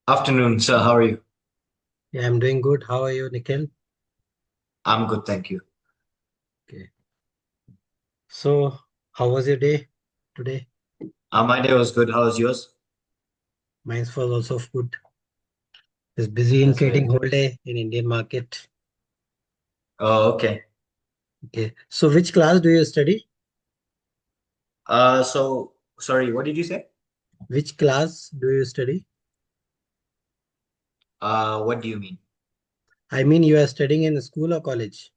Afternoon, sir. How are you? Yeah, I'm doing good. How are you, Nikhil? I'm good, thank you. Okay. So, how was your day today? My day was good. How was yours? Mine was also good. Just busy in That's trading good. whole day in Indian market. Oh, okay. Okay. So, which class do you study? Sorry, what did you say? Which class do you study? What do you mean? I mean, you are studying in school or college.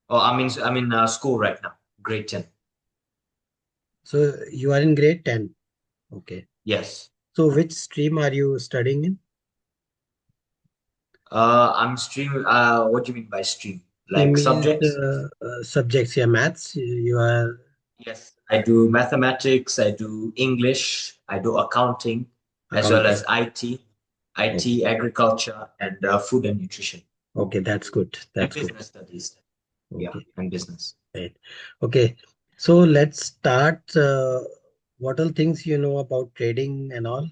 Oh, I'm in school right now, grade 10. So, you are in grade 10. Okay. Yes. So, which stream are you studying in? I'm stream. What do you mean by stream? Stream Like means subjects? subjects, yeah, maths. You are Yes. I do mathematics, I do English, I do accounting, as well accounting. as IT, Okay. IT, agriculture, and food and nutrition, Okay, that's good. and That's good. business studies. Yeah, Okay. and business. Right. Okay. So let's start. What all things you know about trading and all?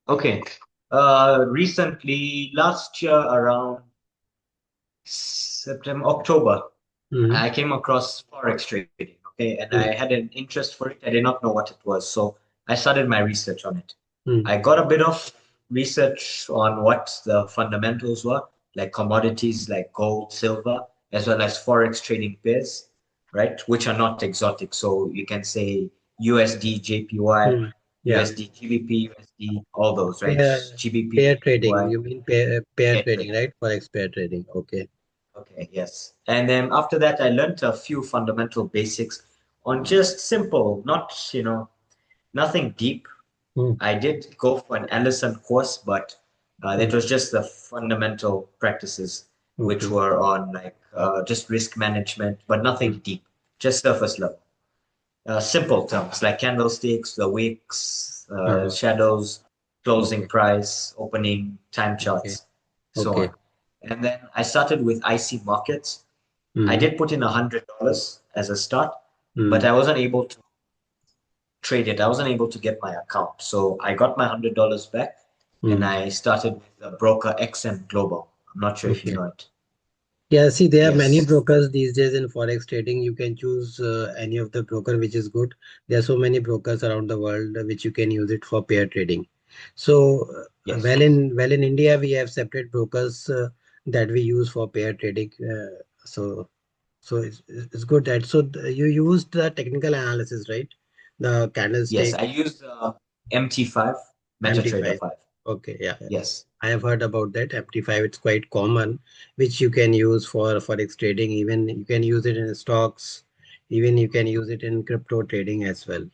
Okay. Recently, last year around September, October, Mm-hmm. I came across forex trading. Okay, and I Mm-hmm. had an interest for it. I did not know what it was, so I started my research on it. Mm-hmm. I got a bit of research on what the fundamentals were, like commodities like gold, silver, as well as forex trading pairs, right? Which are not exotic. So you can say USD, JPY, Mm. Yeah. USD, GBP, USD, all those, right? Pair, GBP, pair trading. JPY, You mean pair pair trading, trading. right? Forex pair trading. Okay. Okay, yes. And then after that, I learned a few fundamental basics on just simple, not, nothing deep. Mm. I did go for an Allison course, but that was Okay. just the fundamental practices, which Okay. were on like just risk management, but Mm. nothing deep, just surface level. Simple terms like candlesticks, the wicks, Uh-huh. shadows, closing Okay. price, opening, time Okay. charts, so Okay. on. And then I started with IC markets. I Mm-hmm. did put in $100 as a start, but Mm. I wasn't able to trade it. I wasn't able to get my account. So I got my $100 back and Mm. I started with the broker XM Global. I'm not sure if you Okay. know it. Yeah, see, there are many Yes. brokers these days in forex trading. You can choose any of the broker which is good. There are so many brokers around the world which you can use it for pair trading. So, Yes. well in India we have separate brokers that we use for pair trading. So it's good that you used the technical analysis, right? The Yes. candlestick I used MT5, MetaTrader MT5. 5. Okay, yeah. Yes. I have heard about that MT5. It's quite common, which you can use for forex trading. Even you can use it in stocks. Even you can use it in crypto trading as well.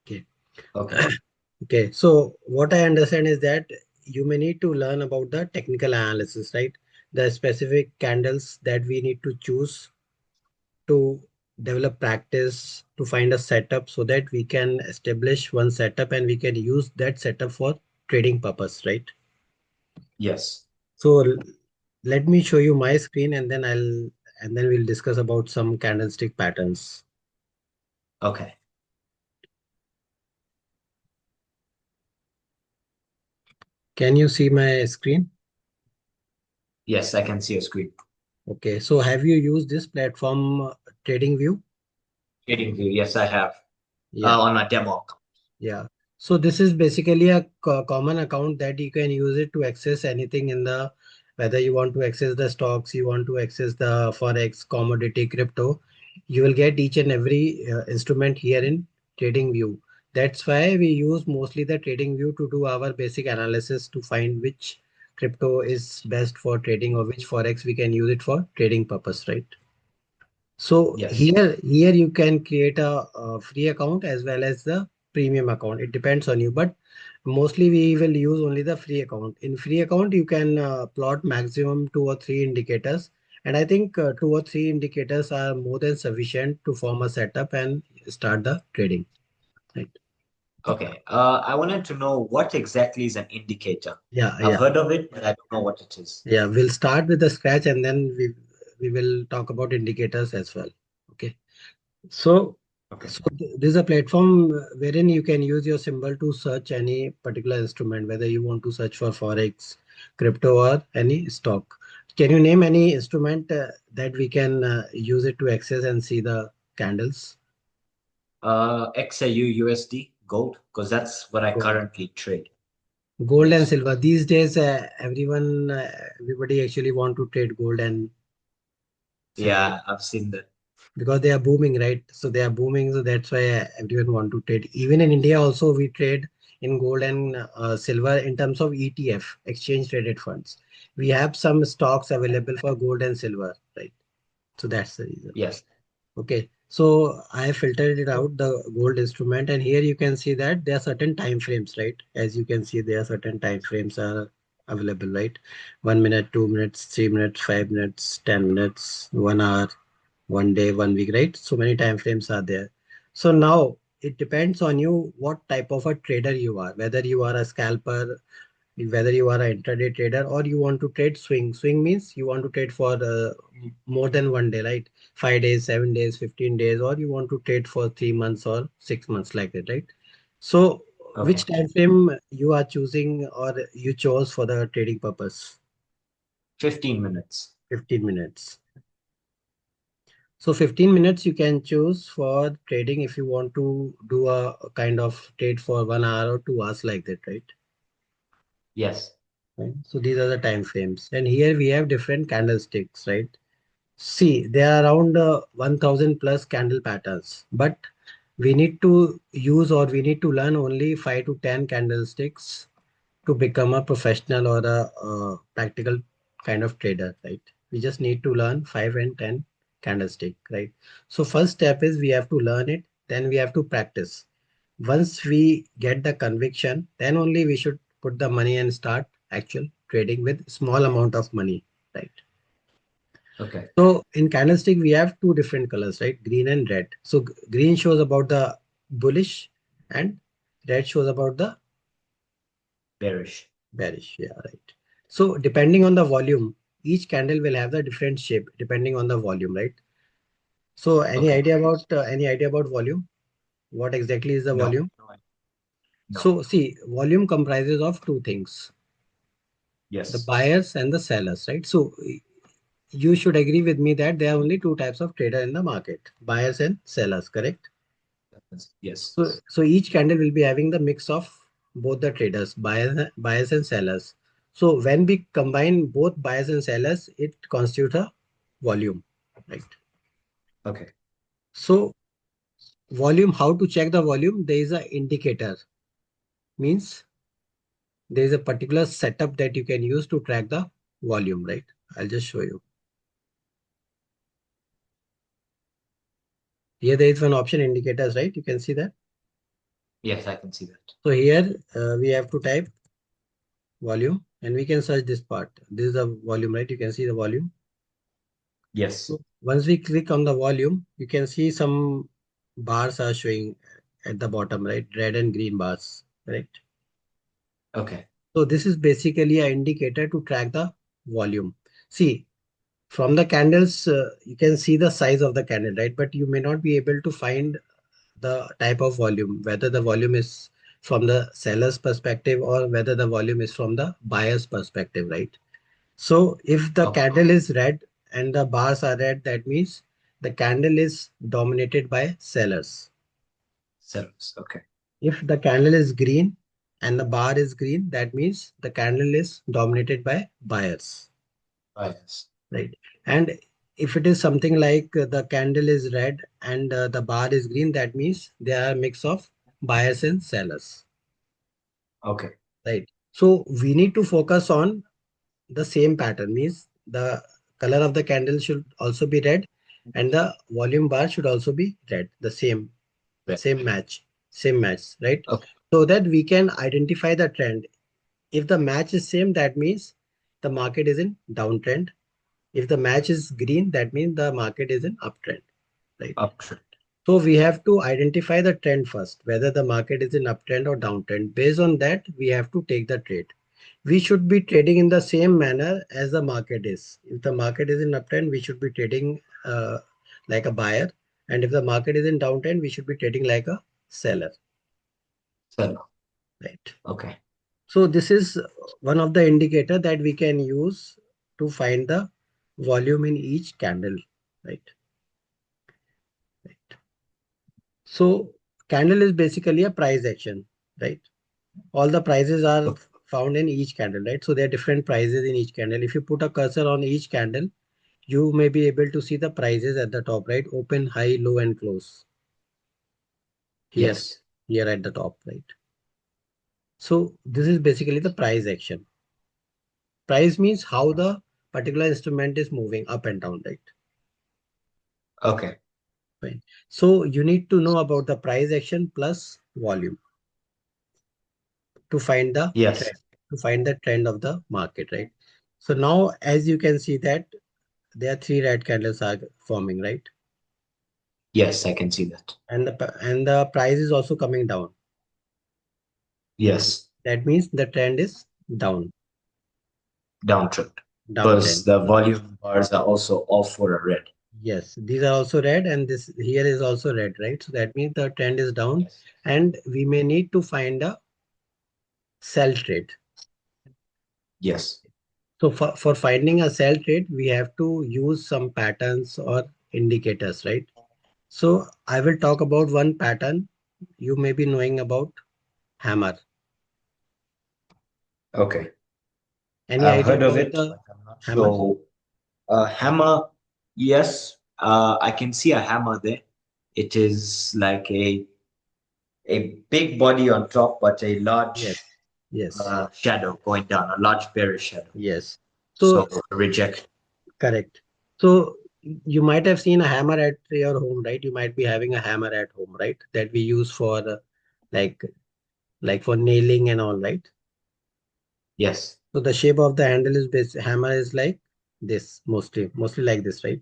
Okay. Okay. Okay. So what I understand is that you may need to learn about the technical analysis, right? The specific candles that we need to choose to develop practice to find a setup so that we can establish one setup and we can use that setup for trading purpose, right? Yes. So let me show you my screen and then we'll discuss about some candlestick patterns. Okay. Can you see my screen? Yes, I can see a screen. Okay, so have you used this platform TradingView? Trading view. Yes, I have. Yeah. On my demo account. Yeah. So this is basically a common account that you can use it to access anything in the, whether you want to access the stocks, you want to access the forex, commodity, crypto, you will get each and every instrument here in TradingView. That's why we use mostly the TradingView to do our basic analysis to find which crypto is best for trading or which forex we can use it for trading purpose, right? So Yes. here you can create a free account as well as the premium account. It depends on you, but mostly we will use only the free account. In free account, you can plot maximum two or three indicators, and I think two or three indicators are more than sufficient to form a setup and start the trading. Right? Okay. I wanted to know what exactly is an indicator. Yeah, I've yeah, heard of it, but I don't know what it is. yeah. We'll start with the scratch, and then we will talk about indicators as well. Okay. So. Okay. So this is a platform wherein you can use your symbol to search any particular instrument, whether you want to search for forex, crypto, or any stock. Can you name any instrument that we can use it to access and see the candles? XAU USD gold, because that's what I Gold. currently trade. Gold and Yes. silver. These days, everybody actually want to trade gold and silver Yeah, I've seen that. because they are booming, right? So they are booming, so that's why everyone want to trade. Even in India, also we trade in gold and silver in terms of ETF, exchange traded funds. We have some stocks available for gold and silver, right? So that's the reason. Yes. Okay, so I filtered it out, the gold instrument, and here you can see that there are certain time frames, right? As you can see, there are certain time frames are available, right? 1 minute, 2 minutes, 3 minutes, 5 minutes, 10 minutes, 1 hour, 1 day, 1 week, right? So many time frames are there. So now it depends on you what type of a trader you are, whether you are a scalper, whether you are an intraday trader, or you want to trade swing. Swing means you want to trade for more than 1 day, right? 5 days, 7 days, 15 days, or you want to trade for 3 months or 6 months like that, right? So which Okay. time frame you are choosing or you chose for the trading purpose? 15 minutes. 15 minutes. So 15 minutes you can choose for trading if you want to do a kind of trade for 1 hour or 2 hours like that, right? Yes. Right. So these are the time frames. And here we have different candlesticks, right? See, there are around 1000 plus candle patterns, but we need to use or we need to learn only 5 to 10 candlesticks to become a professional or a practical kind of trader, right? We just need to learn 5 and 10 candlestick, right? So first step is we have to learn it, then we have to practice. Once we get the conviction, then only we should put the money and start actual trading with small amount of money, right? Okay. So in candlestick, we have two different colors, right? Green and red. So green shows about the bullish and red shows about the Bearish. bearish. Yeah, right. So depending on the volume, each candle will have the different shape depending on the volume, right? So Okay. any idea about volume? What exactly is the No. volume? No. So see, volume comprises of two things, the Yes. buyers and the sellers, right? So you should agree with me that there are only two types of trader in the market, buyers and sellers, correct? Yes. So each candle will be having the mix of both the traders, buyers and sellers. So when we combine both buyers and sellers, it constitutes a volume, right? Okay. So volume, how to check the volume? There is a indicator, means there is a particular setup that you can use to track the volume, right? I'll just show you. Here there is one option indicators, right? You can see that. Yes, I can see that. So here we have to type volume and we can search this part. This is the volume, right? You can see the volume. Yes. So once we click on the volume, you can see some bars are showing at the bottom, right? Red and green bars, correct? Okay. So this is basically an indicator to track the volume. See, from the candles, you can see the size of the candle, right? But you may not be able to find the type of volume, whether the volume is from the seller's perspective or whether the volume is from the buyer's perspective, right? So if the Okay. candle is red and the bars are red, that means the candle is dominated by sellers. Sellers. Okay. If the candle is green and the bar is green, that means the candle is dominated by buyers, Yes. right? And if it is something like the candle is red and the bar is green, that means they are a mix of buyers and sellers, Okay. right? So we need to focus on the same pattern, means the color of the candle should also be red and the volume bar should also be red, the Right. same match, right? Okay. So that we can identify the trend. If the match is same, that means the market is in downtrend. If the match is green, that means the market is in uptrend, right? Uptrend. So we have to identify the trend first, whether the market is in uptrend or downtrend. Based on that, we have to take the trade. We should be trading in the same manner as the market is. If the market is in uptrend, we should be trading like a buyer. And if the market is in downtrend, we should be trading like a seller, So, right? okay. So this is one of the indicator that we can use to find the volume in each candle, right? Right. So candle is basically a price action, right? All the prices are Okay. found in each candle, right? So there are different prices in each candle. If you put a cursor on each candle, you may be able to see the prices at the top, right? Open, high, low, and close here, Yes. here at the top, right? So this is basically the price action. Price means how the particular instrument is moving up and down, right? Okay. Fine. So you need to know about the price action plus volume to find the Yes. trend, to find the trend of the market, right? So now, as you can see that there are three red candles are forming, right? Yes, I can see that. And the price is also coming down. Yes. That means the trend is down, Downtrend. Because downtrend. the volume bars are also all for a red. Yes, these are also red, and this here is also red, right? So that means the trend is down, Yes. and we may need to find a sell trade. Yes. So for finding a sell trade, we have to use some patterns or indicators, right? So I will talk about one pattern. You may be knowing about hammer. Okay. Any I've idea heard of about it, the but I'm not hammer? sure. Hammer, yes. I can see a hammer there. It is like a big body on top, but a Yes, large yes, shadow going down, a large bearish shadow. yes. So So reject. correct. So you might have seen a hammer at your home, right? You might be having a hammer at home, right? That we use for like like for nailing and all, right? Yes. So the shape of the handle is hammer is like this, mostly like this, right?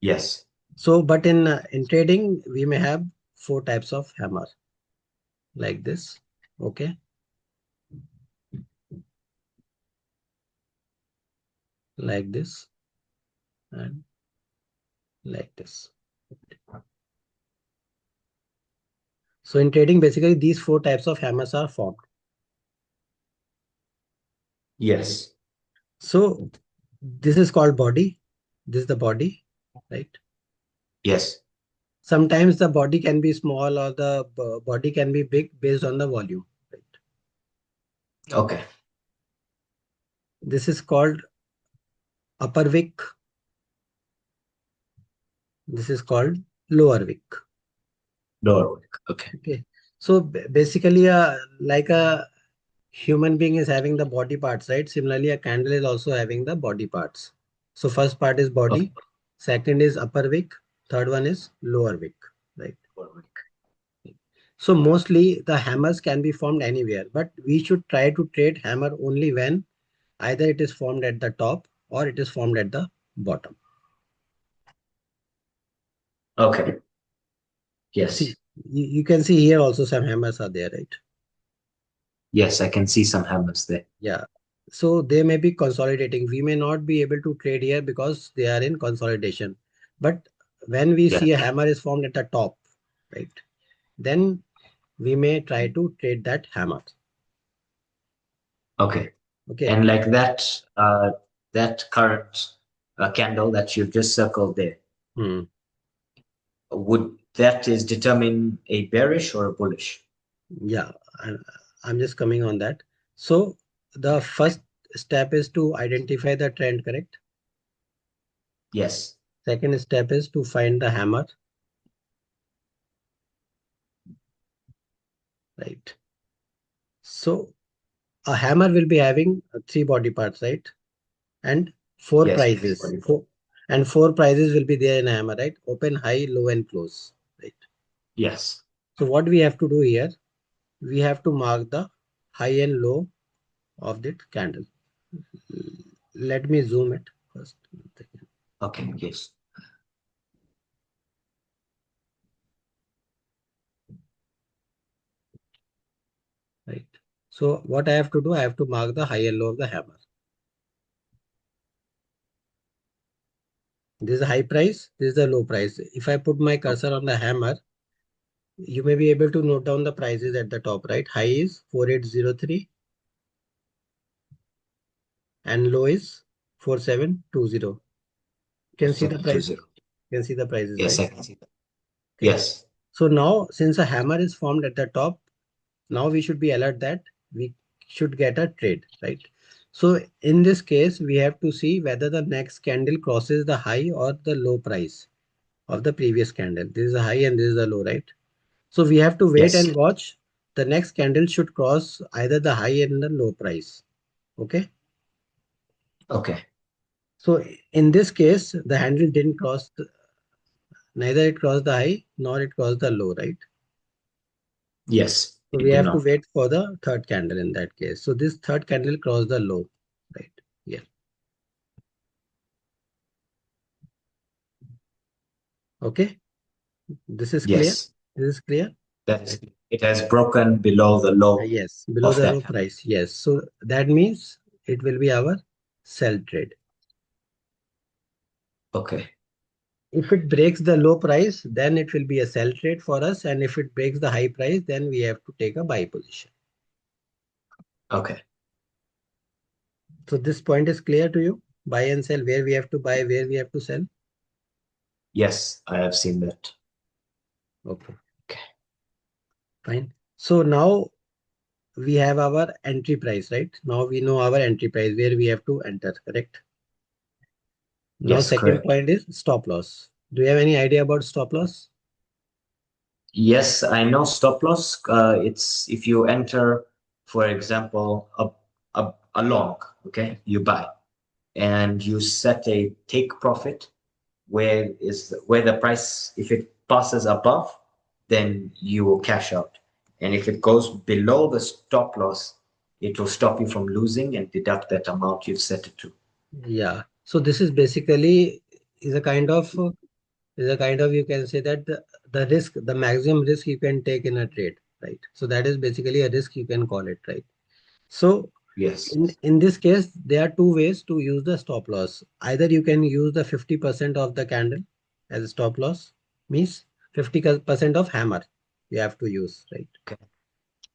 Yes. So, but in trading, we may have four types of hammer like this. Okay, like this and like this. So in trading, basically these four types of hammers are formed. Yes. So this is called body. This is the body, right? Yes. Sometimes the body can be small or the body can be big based on the volume. Right? Okay. This is called upper wick. This is called lower wick. Doorway. Okay. Okay. So basically, like a human being is having the body parts, right? Similarly, a candle is also having the body parts. So first part is Okay. body, second is upper wick, third one is lower wick, right? Doorway. So mostly the hammers can be formed anywhere, but we should try to trade hammer only when either it is formed at the top or it is formed at the bottom. Okay. See, Yes. you can see here also some hammers are there, right? Yes, I can see some hammers there. Yeah. So they may be consolidating. We may not be able to trade here because they are in consolidation. But when we Yes. see a hammer is formed at the top, right, then we may try to trade that hammer. Okay. Okay. And like that, that current candle that you've just circled there, Hmm. would that is determine a bearish or a bullish? Yeah. I- I'm just coming on that. So the first step is to identify the trend, correct? Yes. Second step is to find the hammer, right? So a hammer will be having three body parts, right? And four Yes. prizes. And four prizes will be there in a hammer, right? Open, high, low, and close. Right. Yes. So what we have to do here, we have to mark the high and low of that candle. Let me zoom it first. Okay. Yes. Right. So what I have to do, I have to mark the high and low of the hammer. This is the high price, this is the low price. If I put my cursor on the hammer, you may be able to note down the prices at the top, right? High is 4803 and low is 4720. You can see the price. 720. You can see the prices, Yes, right? I can see that. Okay. Yes. So now, since a hammer is formed at the top, now we should be alert that we should get a trade, right? So in this case, we have to see whether the next candle crosses the high or the low price of the previous candle. This is the high and this is the low, right? So we have to wait Yes. and watch. The next candle should cross either the high and the low price. Okay. Okay. So in this case, the handle didn't cross, neither it crossed the high nor it crossed the low, right? Yes, So we it did have to not. wait for the third candle in that case. So this third candle crossed the low, right? Yeah. Okay. This is clear. Yes. This is clear. That is, it has broken below the low Yes. Below of the that low candle. price. Yes. So that means it will be our sell trade. Okay. If it breaks the low price, then it will be a sell trade for us. And if it breaks the high price, then we have to take a buy position. Okay. So this point is clear to you. Buy and sell, where we have to buy, where we have to sell. Yes, I have seen that. Okay, Okay. fine. So now we have our entry price, right? Now we know our entry price where we have to enter, correct? Now Yes, second correct. point is stop loss. Do you have any idea about stop loss? Yes, I know stop loss. It's if you enter, for example, a long, okay, you buy and you set a take profit where the price, if it passes above, then you will cash out. And if it goes below the stop loss, it will stop you from losing and deduct that amount you've set it to. Yeah. So this is basically is a kind of you can say that the risk, the maximum risk you can take in a trade, right? So that is basically a risk you can call it, right? So Yes. in this case, there are two ways to use the stop loss. Either you can use the 50% of the candle as a stop loss, means 50% of hammer you have to use, right? Okay.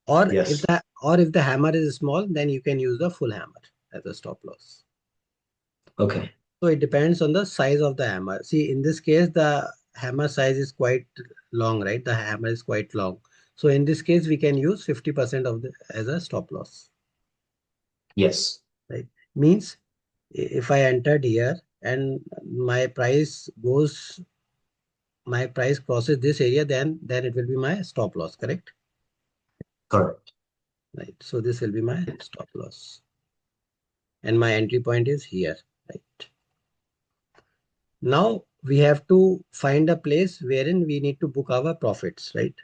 Or Yes. if the hammer is small, then you can use the full hammer as a stop loss. Okay. So it depends on the size of the hammer. See, in this case, the hammer size is quite long, right? The hammer is quite long. So in this case, we can use 50% of the as a stop loss, Yes. right? Means if I entered here and my price crosses this area, then it will be my stop loss, correct? Correct. Right. So this will be my stop loss. And my entry point is here, right? Now we have to find a place wherein we need to book our profits, right?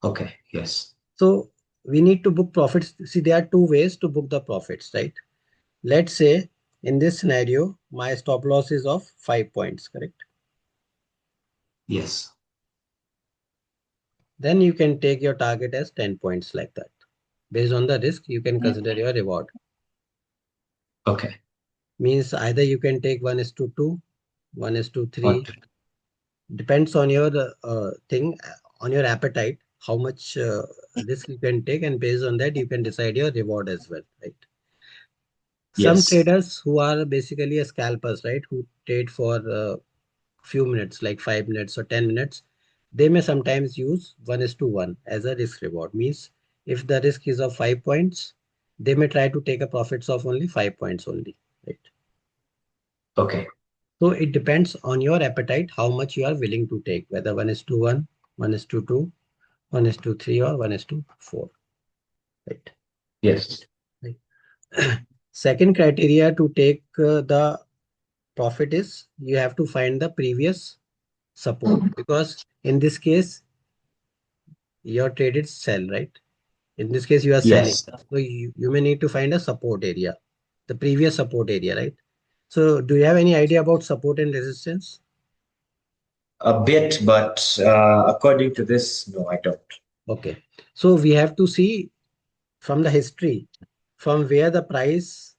Okay. Yes. So we need to book profits. See, there are two ways to book the profits, right? Let's say in this scenario, my stop loss is of 5 points, correct? Yes. Then you can take your target as 10 points like that. Based on the risk, you can consider your reward. Okay. Means either you can take 1 is to 2, 1 is to One, 3, two. depends on your on your appetite, how much risk you can take, and based on that, you can decide your reward as well, right? Some Yes. traders who are basically a scalpers, right, who trade for few minutes, like 5 minutes or 10 minutes, they may sometimes use 1 is to 1 as a risk reward. Means if the risk is of 5 points, they may try to take a profits of only 5 points only, right? Okay. So it depends on your appetite, how much you are willing to take, whether 1 is to 1, 1 is to 2, 1 is to 3, or 1 is to 4, right? Yes. Right. Second criteria to take the profit is you have to find the previous support, because in this case your trade is sell, right? In this case you are selling, Yes. so you may need to find a support area, the previous support area, right? So do you have any idea about support and resistance? A bit, but according to this, no, I don't. Okay, so we have to see from the history from where the price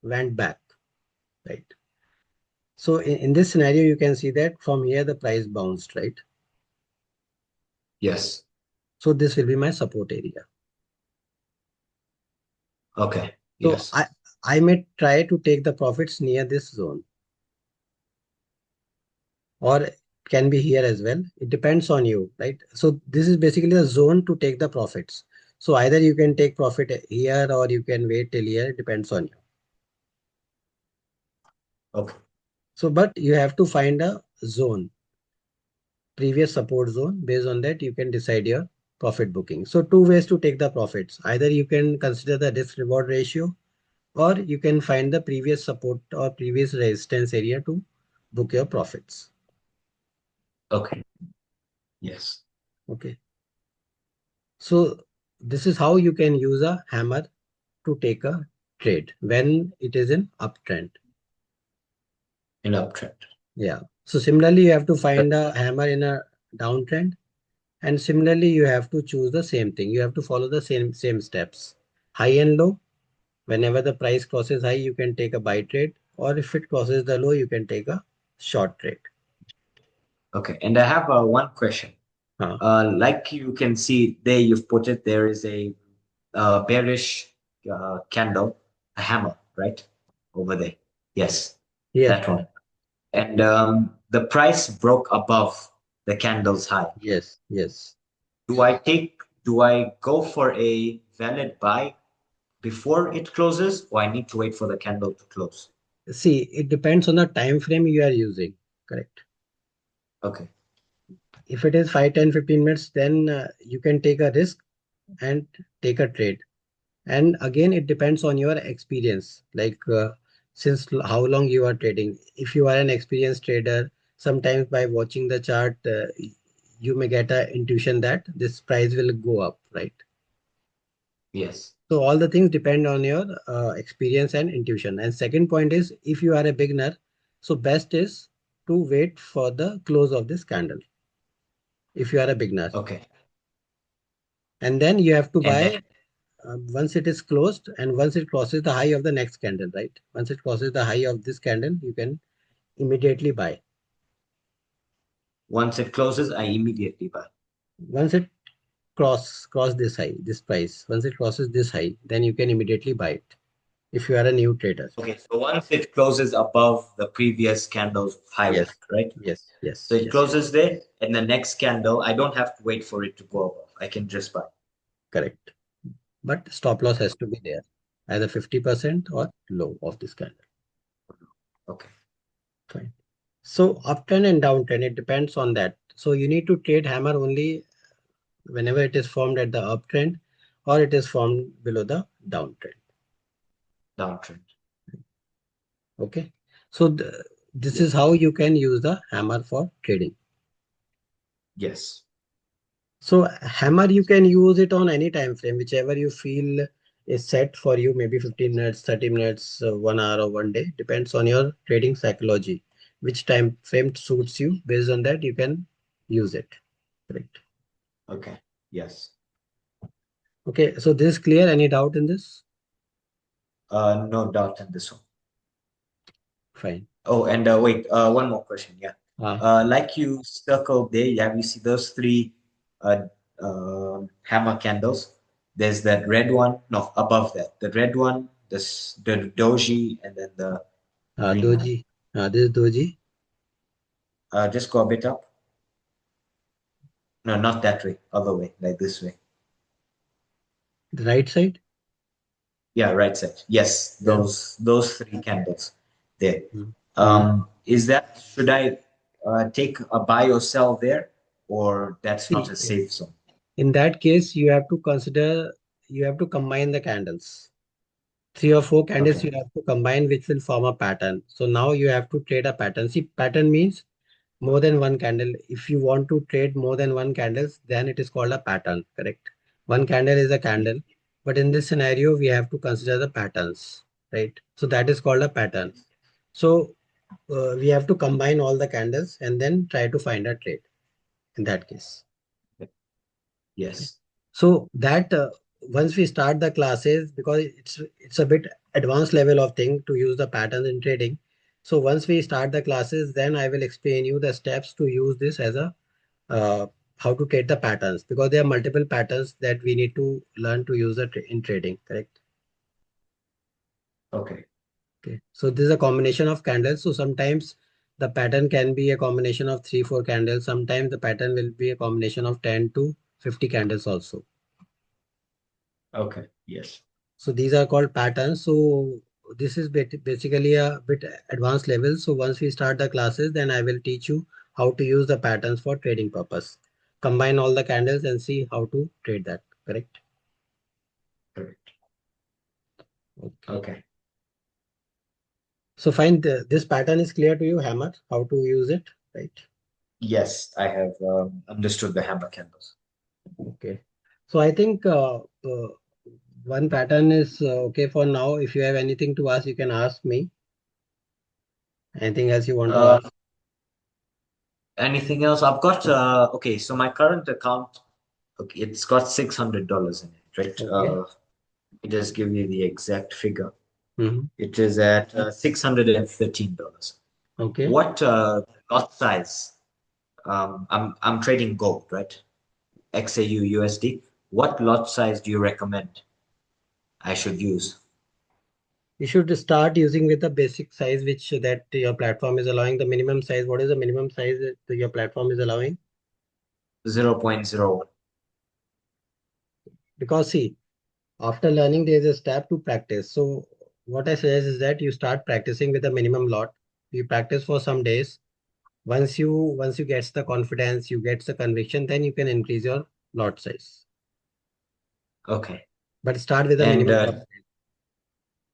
went back, right? So in this scenario, you can see that from here the price bounced, right? Yes. So this will be my support area. Okay. So Yes. I may try to take the profits near this zone, or it can be here as well. It depends on you, right? So this is basically a zone to take the profits. So either you can take profit here or you can wait till here. It depends on you. Okay. So, but you have to find a zone, previous support zone. Based on that, you can decide your profit booking. So two ways to take the profits. Either you can consider the risk reward ratio, or you can find the previous support or previous resistance area to book your profits. Okay. Yes. Okay. So this is how you can use a hammer to take a trade when it is in uptrend. In uptrend. Yeah. So similarly, you have to find a hammer in a downtrend, and similarly, you have to choose the same thing. You have to follow the same steps. High and low. Whenever the price crosses high, you can take a buy trade, or if it crosses the low, you can take a short trade. Okay. And I have one question. Huh. Like you can see there, you've put it, there is a bearish candle, a hammer, right? Over there. Yes, Yes, that one. And the price broke above the candle's high. yes, yes. Do I go for a valid buy before it closes, or I need to wait for the candle to close? See, it depends on the time frame you are using. Correct. Okay. If it is 5, 10, 15 minutes, then you can take a risk and take a trade. And again, it depends on your experience, like since how long you are trading. If you are an experienced trader, sometimes by watching the chart, you may get a intuition that this price will go up, right? Yes. So all the things depend on your experience and intuition. And second point is, if you are a beginner, so best is to wait for the close of this candle if you are a beginner, Okay. and then you have to And then buy once it is closed and once it crosses the high of the next candle, right? Once it crosses the high of this candle, you can immediately buy. once it closes, I immediately buy. Once it cross this high, this price, once it crosses this high, then you can immediately buy it if you are a new trader. Okay, so once it closes above the previous candle's high Yes, wick, right? yes, So yes, it yes, yes. closes there, and the next candle, I don't have to wait for it to go above. I can just buy. Correct. But stop loss has to be there, either 50% or low of this candle. Okay. Fine. So uptrend and downtrend, it depends on that. So you need to trade hammer only whenever it is formed at the uptrend or it is formed below the downtrend. Downtrend. Okay. So this Yes. is how you can use the hammer for trading. Yes. So hammer you can use it on any time frame, whichever you feel is set for you, maybe 15 minutes, 30 minutes, 1 hour or 1 day. Depends on your trading psychology. Which time frame suits you. Based on that, you can use it. Correct. Okay. Yes. Okay. So this is clear. Any doubt in this? No doubt in this one. Fine. Oh, and wait, one more question. Yeah. Ah, Like you circled there, yeah, we see those three uh, hammer candles. There's that red one, no, above that, the red one, the doji, and then the green one. doji. This is doji. Just go a bit up. No, not that way, other way, like this way. The right side. Yeah, right side. Yes, Yeah. those three candles there. Mm. Mm. Is that should I take a buy or sell there, or that's not See, a safe zone? in that case, you have to consider, you have to combine the candles. 3 or 4 candles Okay. you have to combine, which will form a pattern. So now you have to trade a pattern. See, pattern means more than one candle. If you want to trade more than one candles, then it is called a pattern, correct? One candle is a Ye- candle, but in this scenario, we have to consider the patterns, right? So that is called a pattern. Yes. So we have to combine all the candles and then try to find a trade in that case. Yes. So that once we start the classes, because it's a bit advanced level of thing to use the patterns in trading. So once we start the classes, then I will explain you the steps to use this as a how to trade the patterns, because there are multiple patterns that we need to learn to use in trading, correct? Okay. Okay. So this is a combination of candles. So sometimes the pattern can be a combination of three, four candles. Sometimes the pattern will be a combination of 10 to 50 candles also. Okay. Yes. So these are called patterns. So this is basically a bit advanced level. So once we start the classes, then I will teach you how to use the patterns for trading purpose. Combine all the candles and see how to trade that. Correct? Correct. Okay. Okay. So find this pattern is clear to you, Hammer, how to use it, right? Yes, I have understood the hammer candles. Okay. So I think one pattern is okay for now. If you have anything to ask, you can ask me. Anything else you want to Uh, ask? Anything else? I've got okay, so my current account, okay, it's got $600 in it, right? Okay. Let me just give you the exact figure. Hmm. It is at $613. Okay. What lot size? I'm trading gold, right? XAU USD. What lot size do you recommend I should use? You should start using with the basic size which that your platform is allowing. The minimum size. What is the minimum size that your platform is allowing? 0.01. Because see, after learning, there is a step to practice. So what I suggest is that you start practicing with a minimum lot. You practice for some days. Once you get the confidence, you get the conviction, then you can increase your lot size. Okay. But start with a And minimum lot size.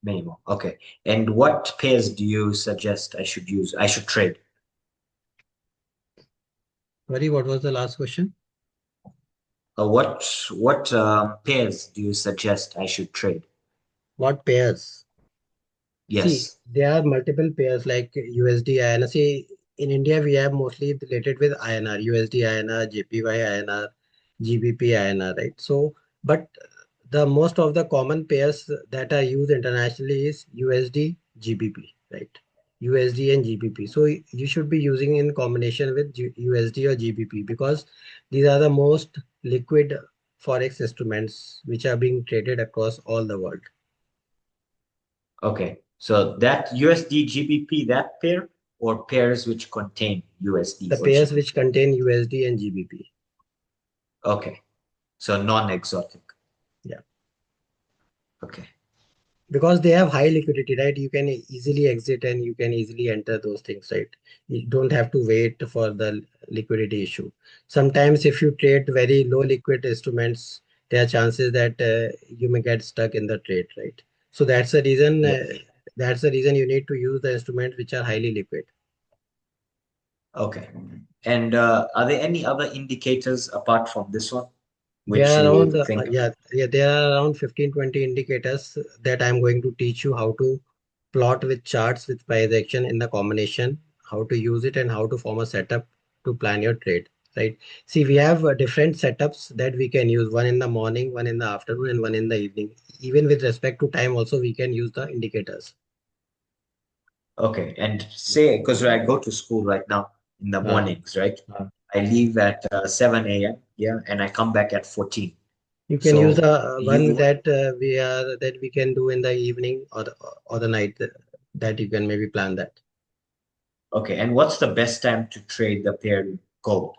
minimum. Okay. And what pairs do you suggest I should use? I should trade. Sorry, what was the last question? What pairs do you suggest I should trade? What pairs? See, Yes. there are multiple pairs like USD INR. See, in India, we have mostly related with INR, USD INR, JPY INR, GBP INR, right? So, but the most of the common pairs that are used internationally is USD, GBP, right? USD and GBP. So you should be using in combination with USD or GBP, because these are the most liquid forex instruments which are being traded across all the world. Okay. So that USD GBP, that pair, or pairs which contain USD The or pairs which GBP? contain USD and GBP. Okay. So non-exotic. Yeah. Okay. Because they have high liquidity, right? You can easily exit and you can easily enter those things, right? You don't have to wait for the liquidity issue. Sometimes if you trade very low liquid instruments, there are chances that you may get stuck in the trade, right? So Yes. that's the reason you need to use the instruments which are highly liquid. Okay. And are there any other indicators apart from this one, There which are around you think? there are around 15-20 indicators that I'm going to teach you how to plot with charts with price action in the combination, how to use it and how to form a setup to plan your trade, right? See, we have different setups that we can use, one in the morning, one in the afternoon, and one in the evening. Even with respect to time also we can use the indicators. Okay. And say, because I go to school right now in the Uh, mornings, right? uh, I leave at 7 a.m. Yeah, and I come back at 14. you can use So the one you that we can do in the evening or the night, that you can maybe plan that. okay? And what's the best time to trade the paired gold,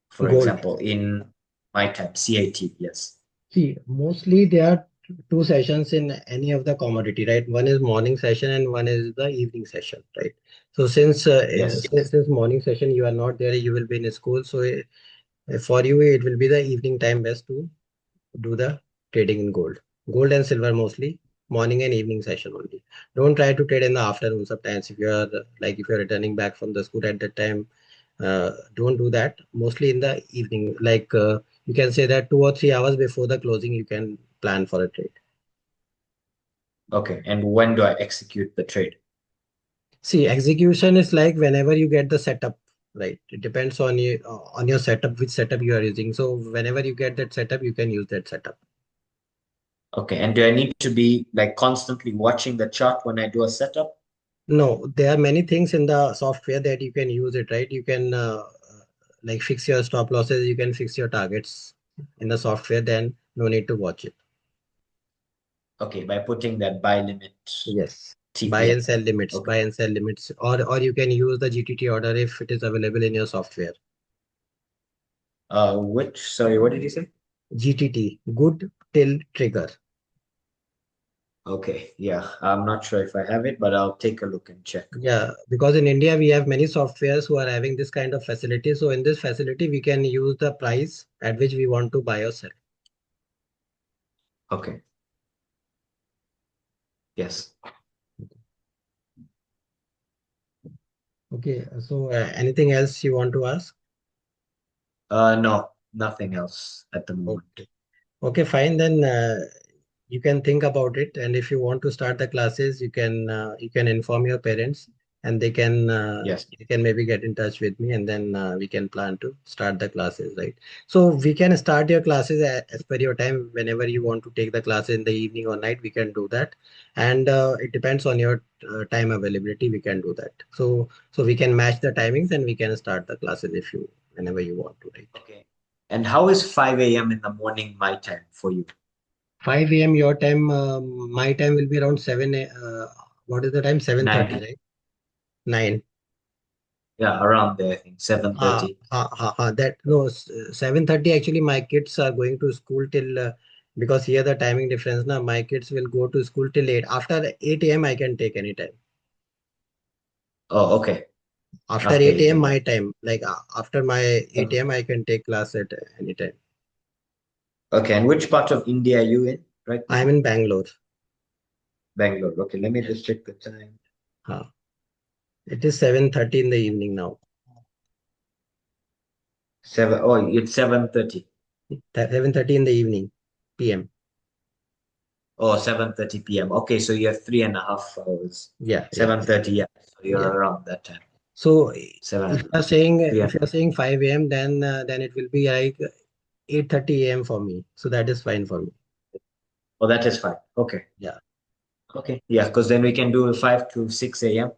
for Gold. example, in my time, CAT? Yes, See, mostly there are two sessions in any of the commodity, right? One is morning session and one is the evening session, right? So yes. since morning session you are not there, you will be in school. So for you it will be the evening time best to do the trading in gold, gold and silver mostly. Morning and evening session only. Don't try to trade in the afternoon. Sometimes if you are if you're returning back from the school at that time, don't do that. Mostly in the evening, you can say that 2 or 3 hours before the closing you can plan for a trade. Okay. And when do I execute the trade? See, execution is like whenever you get the setup, right? It depends on your setup, which setup you are using. So whenever you get that setup, you can use that setup. Okay. And do I need to be like constantly watching the chart when I do a setup? No, there are many things in the software that you can use it, right? You can like fix your stop losses, you can fix your targets in the software, then no need to watch it. Okay, by putting that buy limit Yes. Buy TPM. and sell limits, Okay. buy and sell limits, or you can use the GTT order if it is available in your software. Sorry, what did you say? GTT, good till trigger. Okay, yeah, I'm not sure if I have it, but I'll take a look and check. Yeah, because in India we have many softwares who are having this kind of facility. So in this facility we can use the price at which we want to buy or sell. Okay, yes. Okay, so anything else you want to ask? No, nothing else at the moment. Okay. Okay, fine. Then you can think about it, and if you want to start the classes, you can inform your parents, and Yes. they can maybe get in touch with me, and then we can plan to start the classes, right? So we can start your classes as per your time. Whenever you want to take the classes in the evening or night, we can do that, and it depends on your time availability. We can do that. So we can match the timings, and we can start the classes if you whenever you want to, right? Okay. And how is 5 a.m. in the morning my time for you? 5 a.m. your time, my time will be around 7. What is the time? 7:30, 9. right? 9. Yeah, around there, I think 7:30. That no, 7:30 actually my kids are going to school till because here the timing difference now my kids will go to school till 8. After 8 a.m. I can take any time. Oh, okay. After After 8 8 a.m. a.m. my time, like after my 8 a.m. I can take class at any time. Okay, and which part of India are you in right I'm now? in Bangalore. Bangalore. Okay, let me Yeah. just check the time. It is 7:30 in the evening now. 7. Oh, it's 7:30. 7:30 in the evening, PM. Oh, 7:30 p.m. Okay, so you have 3.5 hours. Yeah, yeah, 7:30, yeah. So you're yeah. around that time. So Seven, if 3. you're saying 5 a.m., then it will be like 8:30 a.m. for me. So that is fine for me. Oh, that is fine. Okay. Yeah. Okay. Yeah, because then we can do 5 to 6 a.m.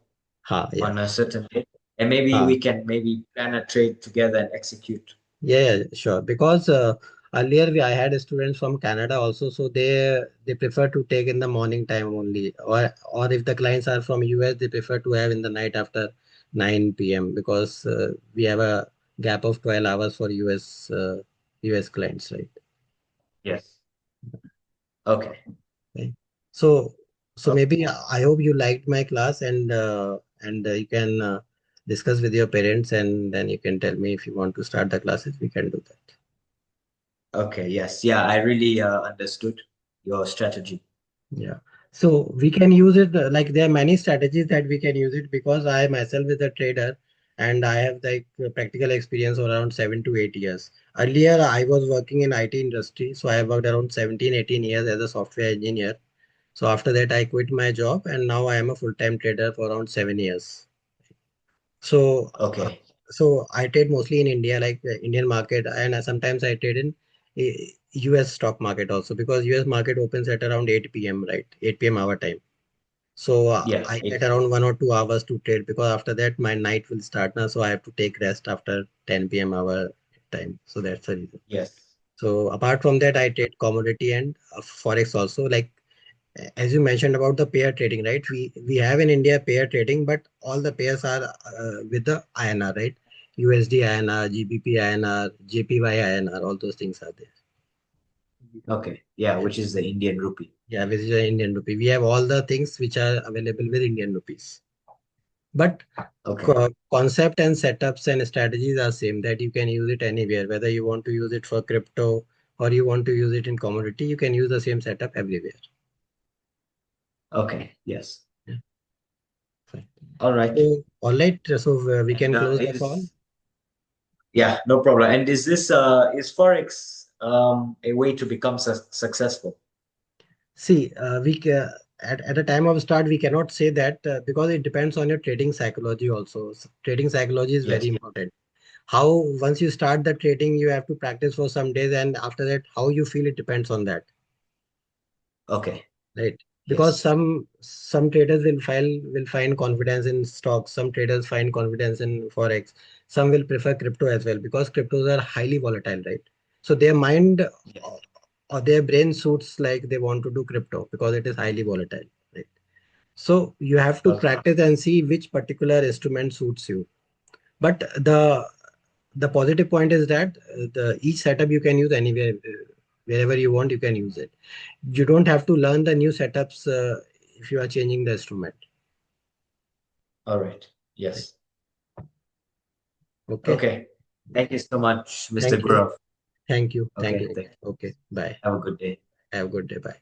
Yeah. on a certain day. And maybe Ha. we can maybe plan a trade together and execute. Yeah, sure. Because earlier I had students from Canada also, so they prefer to take in the morning time only, or if the clients are from US, they prefer to have in the night after 9 p.m. because we have a gap of 12 hours for US clients, right? Yes. Okay. Okay. So, so Okay. maybe I hope you liked my class and you can discuss with your parents and then you can tell me if you want to start the classes. We can do that. Okay. Yes. Yeah, I really understood your strategy. Yeah. So we can use it like there are many strategies that we can use it because I myself is a trader and I have like practical experience of around 7 to 8 years. Earlier, I was working in IT industry, so I worked around 17, 18 years as a software engineer. So after that, I quit my job and now I am a full-time trader for around 7 years. So, Okay. so I trade mostly in India, like the Indian market, and sometimes I trade in US stock market also because US market opens at around 8 p.m., right? 8 p.m. our time. So Yeah. I get around 1 or 2 hours to trade because after that my night will start now. So I have to take rest after 10 p.m. our time. So that's the reason. Yes. So apart from that, I trade commodity and forex also. Like as you mentioned about the pair trading, right? We have in India pair trading, but all the pairs are with the INR, right? USD INR, GBP INR, JPY INR, all those things are there. Okay. Yeah, Yeah, which is the Indian rupee. yeah, which is the Indian rupee. We have all the things which are available with Indian rupees. But Okay. concept and setups and strategies are same that you can use it anywhere, whether you want to use it for crypto or you want to use it in commodity, you can use the same setup everywhere. Okay. Yes. Yeah, fine. All right. So, all right, so we And can close the call. is yeah, no problem. And is Forex a way to become successful? See, at a time of start, we cannot say that because it depends on your trading psychology also. Trading psychology is very Yes. important. How once you start the trading, you have to practice for some days, and after that, how you feel it depends on that, Okay. right? because Yes. some traders will find confidence in stocks, some traders find confidence in forex, some will prefer crypto as well because cryptos are highly volatile, right? So their mind Yes. or their brain suits like they want to do crypto because it is highly volatile, right? So you have to Okay. practice and see which particular instrument suits you. But the positive point is that the each setup you can use anywhere, wherever you want you can use it. You don't have to learn the new setups if you are changing the instrument. All right. Right. Yes. Okay. Okay. Thank you so much, Mr. Thank you. Grove. Thank you. Thank Okay. you. Thank you. Okay. Bye. Have a good day. Have a good day. Bye.